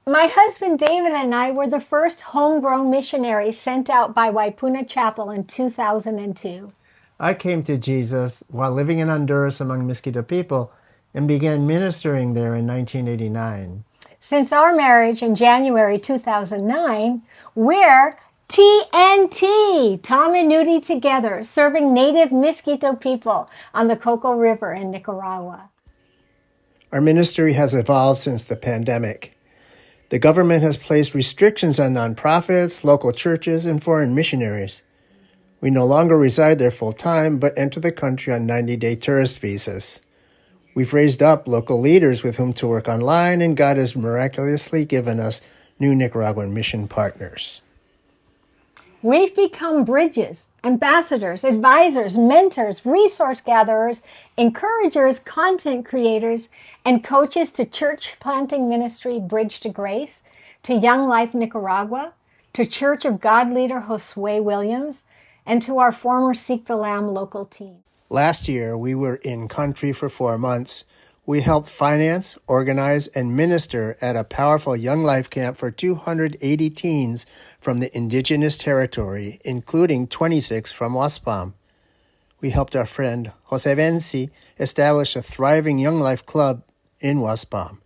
My husband David and I were the first homegrown missionaries sent out by Waipuna Chapel in 2002. I came to Jesus while living in Honduras among Mosquito people and began ministering there in 1989. Since our marriage in January 2009, we're TNT, Tom and Nudie together, serving native Mosquito people on the Coco River in Nicaragua. Our ministry has evolved since the pandemic. The government has placed restrictions on nonprofits, local churches, and foreign missionaries. We no longer reside there full-time, but enter the country on 90-day tourist visas. We've raised up local leaders with whom to work online, and God has miraculously given us new Nicaraguan mission partners. We've become bridges, ambassadors, advisors, mentors, resource gatherers, encouragers, content creators, and coaches to church planting ministry Bridge to Grace, to Young Life Nicaragua, to Church of God leader Josue Williams, and to our former Seek the Lamb local team. Last year, we were in country for 4 months. We helped finance, organize, and minister at a powerful Young Life camp for 280 teens from the indigenous territory, including 26 from Waspam. We helped our friend Jose Venci establish a thriving Young Life club in Waspam.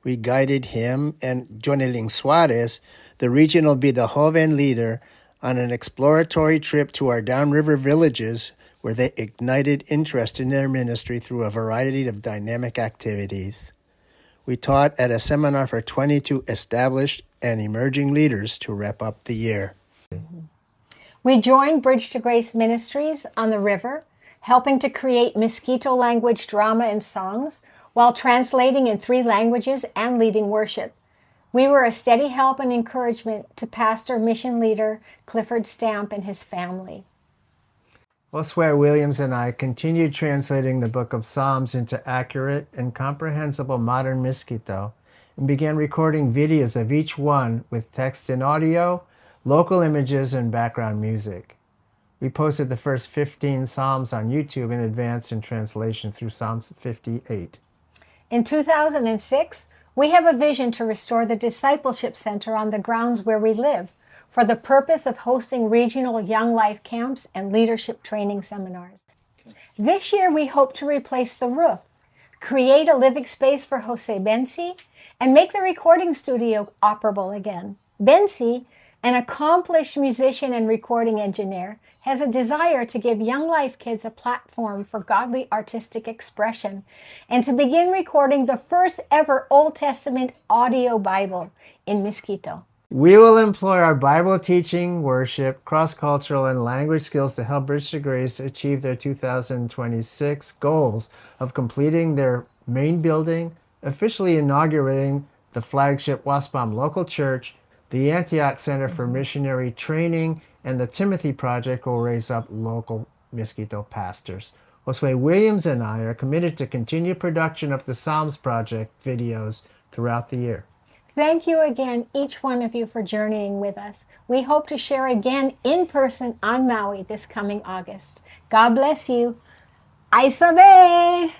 We guided him and Joneling Suarez, the regional Vida Joven leader, on an exploratory trip to our downriver villages where they ignited interest in their ministry through a variety of dynamic activities. We taught at a seminar for 22 established and emerging leaders to wrap up the year. We joined Bridge to Grace Ministries on the river, helping to create Mosquito language drama and songs while translating in 3 languages and leading worship. We were a steady help and encouragement to pastor mission leader Clifford Stamp and his family. Josue Williams and I continued translating the book of Psalms into accurate and comprehensible modern Mosquito and began recording videos of each one with text and audio, local images, and background music. We posted the first 15 Psalms on YouTube in advance in translation through Psalms 58. In 2006, we have a vision to restore the Discipleship Center on the grounds where we live for the purpose of hosting regional Young Life camps and leadership training seminars. This year, we hope to replace the roof, create a living space for Jose Bensi, and make the recording studio operable again. Bensi, an accomplished musician and recording engineer, has a desire to give Young Life kids a platform for godly artistic expression and to begin recording the first ever Old Testament audio Bible in Mosquito. We will employ our Bible teaching, worship, cross-cultural, and language skills to help Bridge to Grace achieve their 2026 goals of completing their main building, officially inaugurating the flagship Waspam local church, the Antioch Center for Missionary Training, and the Timothy Project will raise up local Mosquito pastors. Josue Williams and I are committed to continue production of the Psalms Project videos throughout the year. Thank you again, each one of you, for journeying with us. We hope to share again in person on Maui this coming August. God bless you. Aisabe!